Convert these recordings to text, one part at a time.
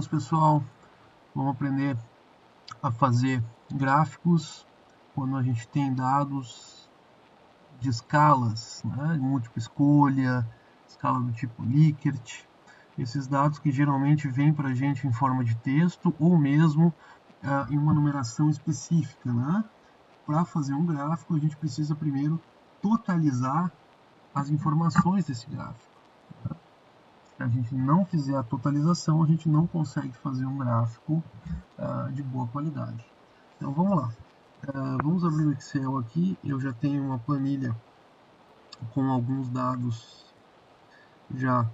aulas, pessoal. Vamos aprender a fazer gráficos quando a gente tem dados de escalas, né? De múltipla escolha, escala do tipo Likert. Esses dados que geralmente vêm para a gente em forma de texto ou mesmo em uma numeração específica, né? Para fazer um gráfico, a gente precisa primeiro totalizar as informações desse gráfico. Se a gente não fizer a totalização, a gente não consegue fazer um gráfico de boa qualidade. Então vamos lá. Vamos abrir o Excel aqui. Eu já tenho uma planilha com alguns dados já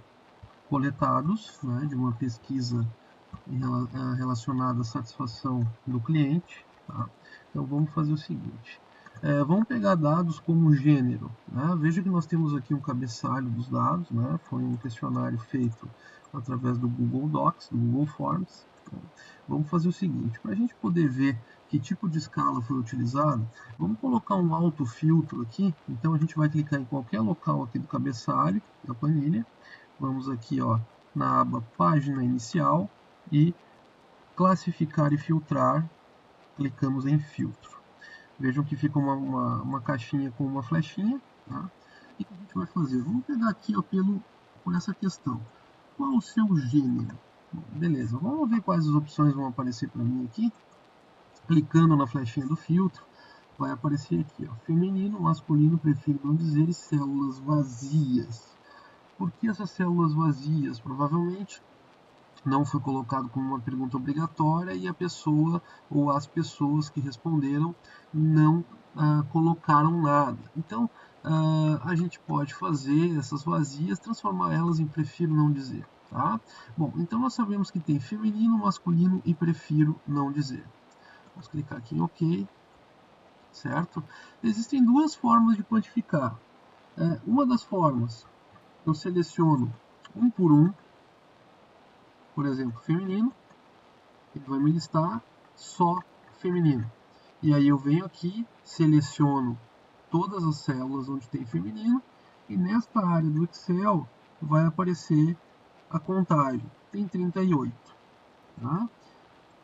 coletados, né, de uma pesquisa relacionada à satisfação do cliente. Tá? Então vamos fazer o seguinte. Vamos pegar dados como gênero. Né? Veja que nós temos aqui um cabeçalho dos dados. Né? Foi um questionário feito através do Google Docs, do Google Forms. Então, vamos fazer o seguinte. Para a gente poder ver que tipo de escala foi utilizado, vamos colocar um autofiltro aqui. Então a gente vai clicar em qualquer local aqui do cabeçalho da planilha. Vamos aqui na aba Página Inicial e Classificar e Filtrar. Clicamos em Filtro. Vejam que fica uma caixinha com uma flechinha. Tá? E o que a gente vai fazer? Vamos pegar aqui por essa questão. Qual o seu gênero? Bom, beleza, vamos ver quais as opções vão aparecer para mim aqui. Clicando na flechinha do filtro, vai aparecer aqui, feminino, masculino, prefiro não dizer, e células vazias. Por que essas células vazias? Provavelmente não foi colocado como uma pergunta obrigatória e a pessoa ou as pessoas que responderam não colocaram nada. Então, a gente pode fazer essas vazias, transformar elas em prefiro não dizer. Tá? Bom, então nós sabemos que tem feminino, masculino e prefiro não dizer. Vamos clicar aqui em OK. Certo? Existem duas formas de quantificar. Uma das formas, eu seleciono um por um, por exemplo, feminino, ele vai me listar só feminino. E aí eu venho aqui, seleciono todas as células onde tem feminino, e nesta área do Excel vai aparecer a contagem. Tem 38. Tá?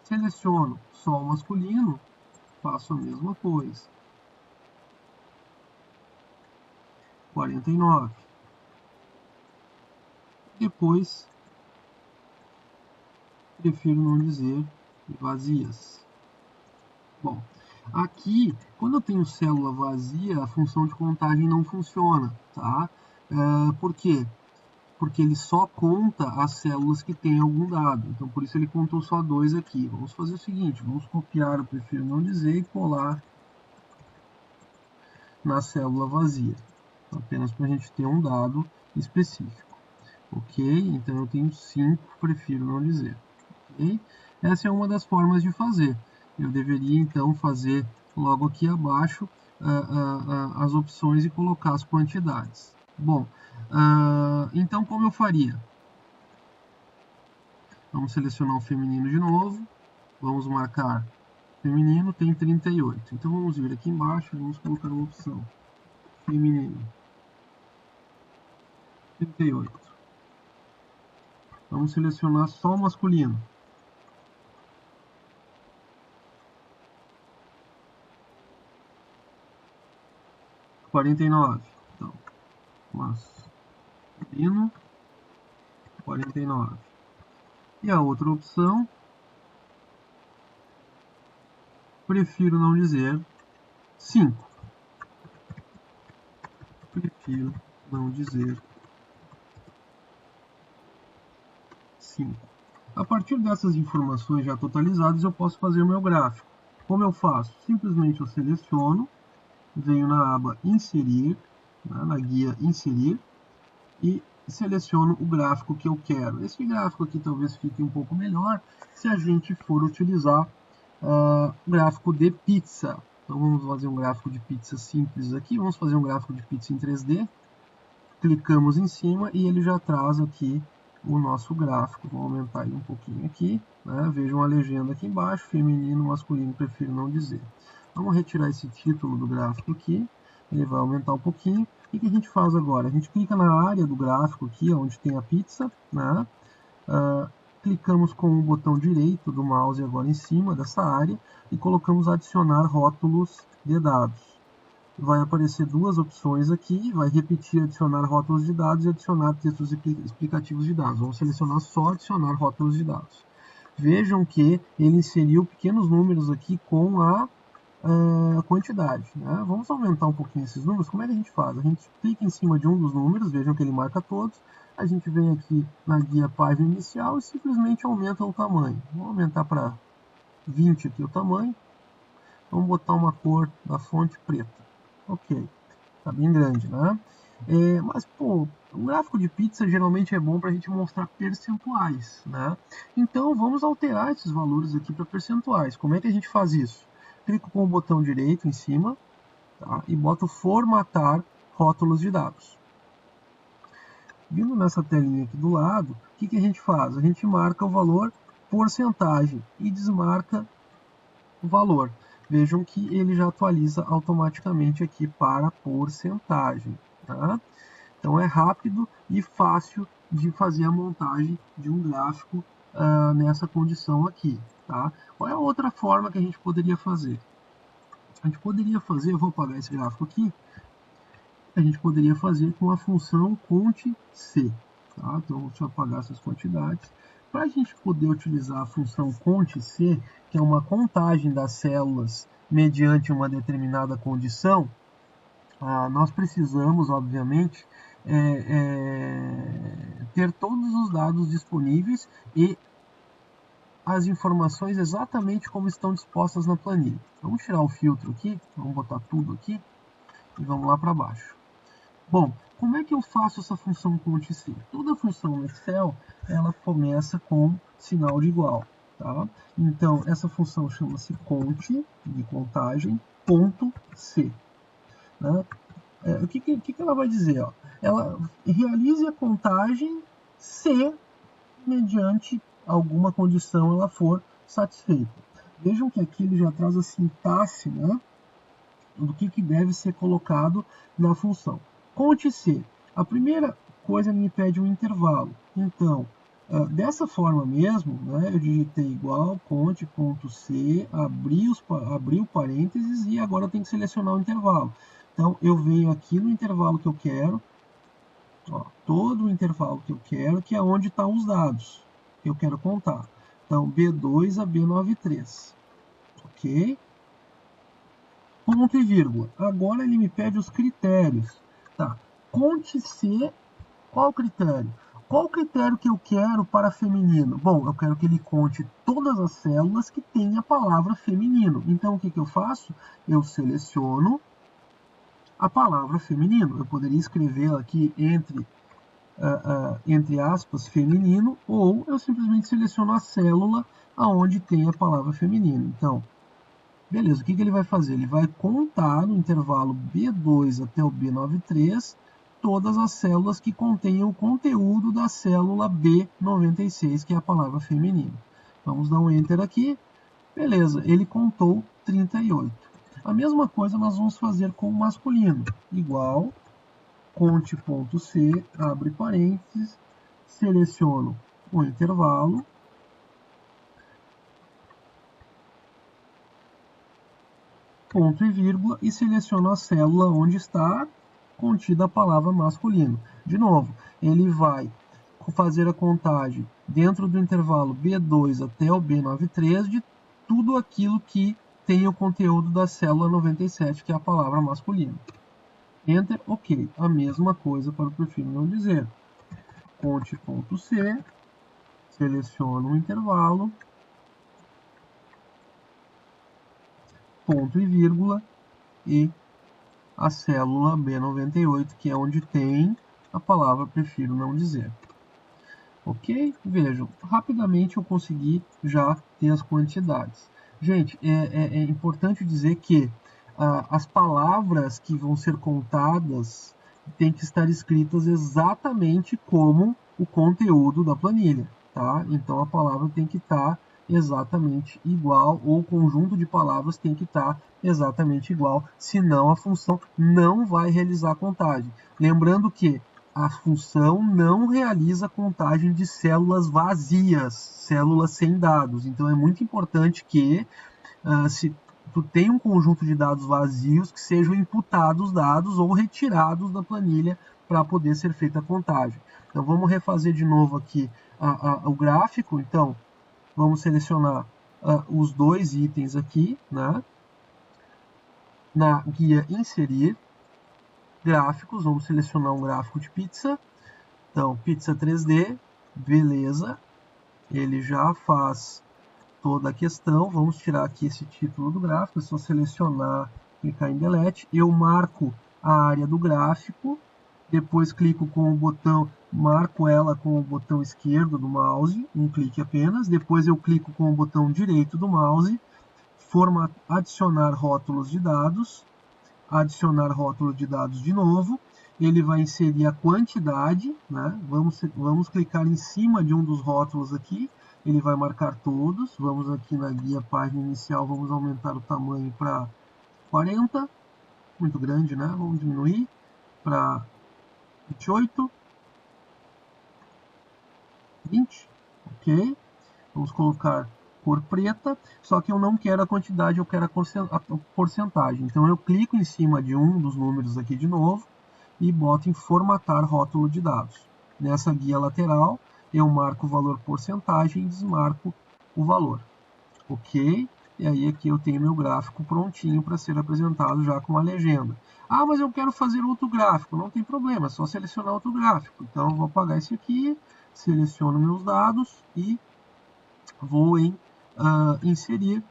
Seleciono só o masculino, faço a mesma coisa. 49. Depois, prefiro não dizer vazias. Bom, aqui, quando eu tenho célula vazia, a função de contagem não funciona, tá? Por quê? Porque ele só conta as células que têm algum dado. Então, por isso ele contou só 2 aqui. Vamos fazer o seguinte, vamos copiar o prefiro não dizer e colar na célula vazia. Apenas para a gente ter um dado específico. Ok? Então, eu tenho 5, prefiro não dizer. Okay? Essa é uma das formas de fazer. Eu deveria, então, fazer logo aqui abaixo as opções e colocar as quantidades. Bom, então, como eu faria? Vamos selecionar o feminino de novo. Vamos marcar feminino, tem 38. Então, vamos vir aqui embaixo e vamos colocar uma opção. Feminino. 38. Vamos selecionar só o masculino. (49). Então, masculino, 49. E a outra opção, prefiro não dizer, 5. Prefiro não dizer 5. A partir dessas informações já totalizadas, eu posso fazer o meu gráfico. Como eu faço? Simplesmente eu seleciono, venho na aba Inserir, na guia Inserir, e seleciono o gráfico que eu quero. Esse gráfico aqui talvez fique um pouco melhor se a gente for utilizar gráfico de pizza. Então vamos fazer um gráfico de pizza simples aqui. Vamos fazer um gráfico de pizza em 3D. Clicamos em cima e ele já traz aqui o nosso gráfico. Vou aumentar ele um pouquinho aqui. Né? Vejam a legenda aqui embaixo. Feminino, masculino, prefiro não dizer. Vamos retirar esse título do gráfico aqui. Ele vai aumentar um pouquinho. O que a gente faz agora? A gente clica na área do gráfico aqui, onde tem a pizza, né? clicamos com o botão direito do mouse agora em cima dessa área e colocamos adicionar rótulos de dados. Vai aparecer duas opções aqui, vai repetir adicionar rótulos de dados e adicionar textos explicativos de dados. Vamos selecionar só adicionar rótulos de dados. Vejam que ele inseriu pequenos números aqui com a quantidade. Né? Vamos aumentar um pouquinho esses números. Como é que a gente faz? A gente clica em cima de um dos números, vejam que ele marca todos. A gente vem aqui na guia página inicial e simplesmente aumenta o tamanho. Vamos aumentar para 20 aqui o tamanho. Vamos botar uma cor da fonte preta. Ok, tá bem grande, né? Mas, pô, um gráfico de pizza geralmente é bom para a gente mostrar percentuais, né? Então, vamos alterar esses valores aqui para percentuais. Como é que a gente faz isso? Clico com o botão direito em cima, tá? E boto formatar rótulos de dados. Vindo nessa telinha aqui do lado, o que a gente faz? A gente marca o valor porcentagem e desmarca o valor. Vejam que ele já atualiza automaticamente aqui para porcentagem. Tá? Então é rápido e fácil de fazer a montagem de um gráfico nessa condição aqui. Tá? Qual é a outra forma que a gente poderia fazer? A gente poderia fazer, eu vou apagar esse gráfico aqui, a gente poderia fazer com a função cont.c. Tá? Então, deixa eu apagar essas quantidades. Para a gente poder utilizar a função cont.c, que é uma contagem das células mediante uma determinada condição, nós precisamos, obviamente, ter todos os dados disponíveis e as informações exatamente como estão dispostas na planilha. Vamos tirar o filtro aqui, vamos botar tudo aqui e vamos lá para baixo. Bom, como é que eu faço essa função cont.c? Toda função no Excel, ela começa com sinal de igual, tá? Então, essa função chama-se cont, de contagem, ponto C. Né? O que ela vai dizer? Ó? Ela realize a contagem se, mediante alguma condição, ela for satisfeita. Vejam que aqui ele já traz a sintaxe, né, do que deve ser colocado na função. Cont.c. A primeira coisa me pede um intervalo. Então, dessa forma mesmo, né, eu digitei igual, cont.c, abri o parênteses e agora eu tenho que selecionar o intervalo. Então, eu venho aqui no intervalo que eu quero, ó, todo o intervalo que eu quero, que é onde estão os dados que eu quero contar. Então, B2 a B93. Ok? Ponto e vírgula. Agora ele me pede os critérios. Tá. Cont.c, qual o critério? Qual o critério que eu quero para feminino? Bom, eu quero que ele conte todas as células que têm a palavra feminino. Então, o que eu faço? Eu seleciono a palavra feminino. Eu poderia escrever aqui entre aspas, feminino, ou eu simplesmente seleciono a célula onde tem a palavra feminino. Então, beleza, o que ele vai fazer? Ele vai contar no intervalo B2 até o B93 todas as células que contêm o conteúdo da célula B96, que é a palavra feminino. Vamos dar um Enter aqui. Beleza, ele contou 38. A mesma coisa nós vamos fazer com o masculino. Igual, cont.c, abre parênteses, seleciono o intervalo, ponto e vírgula, e seleciono a célula onde está contida a palavra masculino. De novo, ele vai fazer a contagem dentro do intervalo B2 até o B93 de tudo aquilo que tem o conteúdo da célula 97, que é a palavra masculino. Enter, ok. A mesma coisa para o prefiro não dizer. Cont.c, seleciono o intervalo, ponto e vírgula, e a célula B98, que é onde tem a palavra prefiro não dizer. Ok? Vejam, rapidamente eu consegui já ter as quantidades. Gente, é importante dizer que as palavras que vão ser contadas têm que estar escritas exatamente como o conteúdo da planilha, tá? Então a palavra tem que estar exatamente igual, ou o conjunto de palavras tem que estar exatamente igual, senão a função não vai realizar a contagem. Lembrando que a função não realiza contagem de células vazias, células sem dados. Então é muito importante que se tu tem um conjunto de dados vazios, que sejam imputados dados ou retirados da planilha para poder ser feita a contagem. Então vamos refazer de novo aqui o gráfico. Então vamos selecionar os dois itens aqui, né? Na guia inserir gráficos, vamos selecionar um gráfico de pizza. Então, pizza 3D, beleza. Ele já faz toda a questão. Vamos tirar aqui esse título do gráfico. É só selecionar, clicar em Delete. Eu marco a área do gráfico. Depois clico com o botão, marco ela com o botão esquerdo do mouse, um clique apenas. Depois eu clico com o botão direito do mouse, adicionar rótulos de dados. Adicionar rótulo de dados de novo, ele vai inserir a quantidade, né? Vamos clicar em cima de um dos rótulos aqui, ele vai marcar todos. Vamos aqui na guia página inicial, vamos aumentar o tamanho para 40, muito grande, né? Vamos diminuir para 28, 20, ok? Vamos colocar cor preta, só que eu não quero a quantidade, eu quero a porcentagem. Então eu clico em cima de um dos números aqui de novo e boto em formatar rótulo de dados. Nessa guia lateral, eu marco o valor porcentagem e desmarco o valor. Ok? E aí aqui eu tenho meu gráfico prontinho para ser apresentado já com a legenda. Ah, mas eu quero fazer outro gráfico. Não tem problema, é só selecionar outro gráfico. Então eu vou apagar esse aqui, seleciono meus dados e vou em inserir,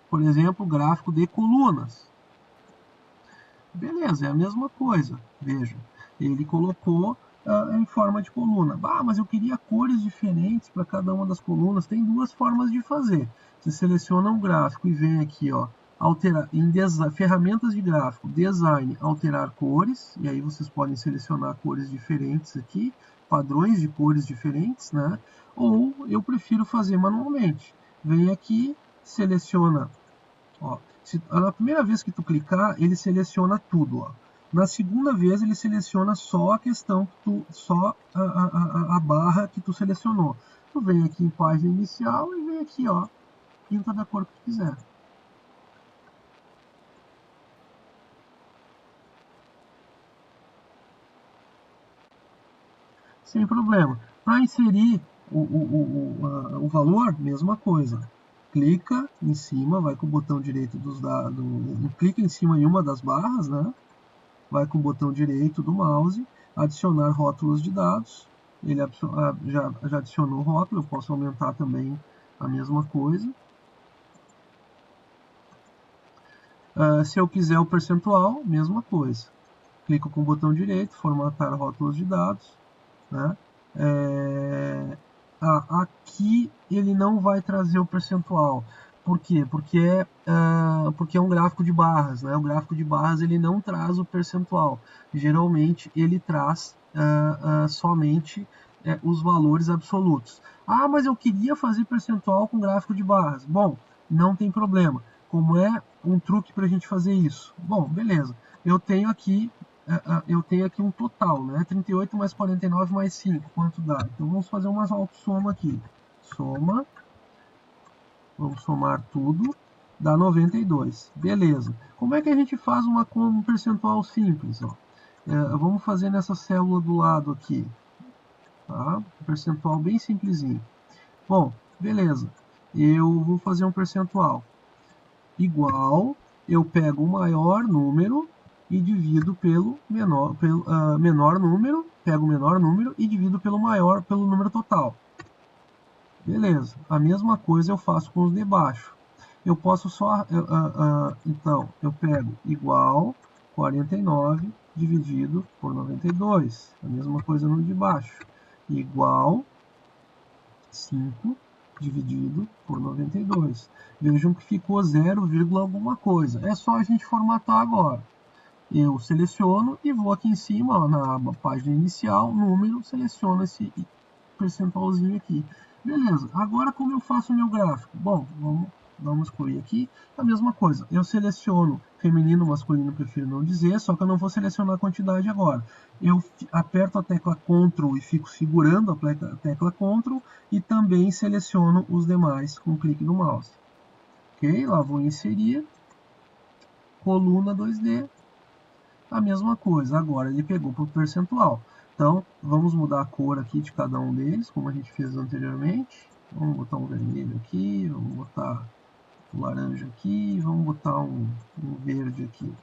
por exemplo, gráfico de colunas. Beleza, é a mesma coisa. Veja, ele colocou em forma de coluna. Ah, mas eu queria cores diferentes para cada uma das colunas. Tem duas formas de fazer. Você seleciona um gráfico e vem aqui, ó, alterar em ferramentas de gráfico, design, alterar cores, e aí vocês podem selecionar cores diferentes aqui, padrões de cores diferentes, né? Ou eu prefiro fazer manualmente. Vem aqui, seleciona, ó, na primeira vez que tu clicar, ele seleciona tudo, ó. Na segunda vez, ele seleciona só a questão, só a barra que tu selecionou. Tu vem aqui em página inicial e vem aqui, ó, pinta da cor que tu quiser. Sem problema. Para inserir o valor, mesma coisa. Clica em cima, vai com o botão direito dos dados, clica em cima em uma das barras, né? Vai com o botão direito do mouse, adicionar rótulos de dados. Ele já adicionou o rótulo, eu posso aumentar também a mesma coisa. Se eu quiser o percentual, mesma coisa. Clico com o botão direito, formatar rótulos de dados, né? Aqui ele não vai trazer o percentual. Por quê? Porque é um gráfico de barras, né? O gráfico de barras ele não traz o percentual. Geralmente ele traz somente os valores absolutos. Ah, mas eu queria fazer percentual com gráfico de barras. Bom, não tem problema. Como é um truque para a gente fazer isso? Bom, beleza. Eu tenho aqui um total, né? 38 mais 49 mais 5, quanto dá? Então vamos fazer uma autossoma aqui. Soma, vamos somar tudo, dá 92. Beleza. Como é que a gente faz um percentual simples? Ó? Vamos fazer nessa célula do lado aqui. Tá? Um percentual bem simplesinho. Bom, beleza. Eu vou fazer um percentual igual, eu pego o maior número e divido pelo menor número, pego o menor número e divido pelo número total. Beleza, a mesma coisa eu faço com os de baixo. Eu posso só, então, eu pego igual 49 dividido por 92. A mesma coisa no de baixo. Igual 5 dividido por 92. Vejam que ficou 0, alguma coisa. É só a gente formatar agora. Eu seleciono e vou aqui em cima, ó, na aba página inicial, número, seleciono esse percentualzinho aqui. Beleza, agora como eu faço o meu gráfico? Bom, vamos excluir aqui a mesma coisa. Eu seleciono feminino, masculino, prefiro não dizer, só que eu não vou selecionar a quantidade agora. Eu aperto a tecla Ctrl e fico segurando a tecla Ctrl e também seleciono os demais com o clique do mouse. Ok? Lá vou inserir, coluna 2D, a mesma coisa, agora ele pegou para o percentual. Então, vamos mudar a cor aqui de cada um deles, como a gente fez anteriormente. Vamos botar um vermelho aqui, vamos botar um laranja aqui, vamos botar um verde aqui.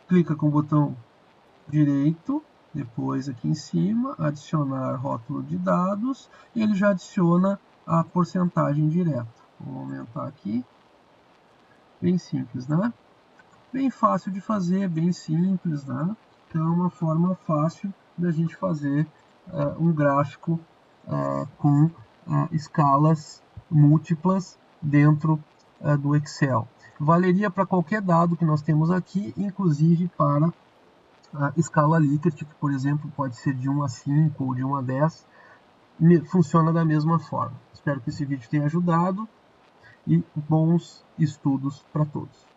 Clica com o botão direito, depois aqui em cima, adicionar rótulo de dados, e ele já adiciona a porcentagem direta. Vou aumentar aqui. Bem simples, né? Bem fácil de fazer, bem simples, né? Então é uma forma fácil da gente fazer um gráfico com escalas múltiplas dentro do Excel. Valeria para qualquer dado que nós temos aqui, inclusive para a escala Likert, que por exemplo pode ser de 1 a 5 ou de 1 a 10, funciona da mesma forma. Espero que esse vídeo tenha ajudado e bons estudos para todos.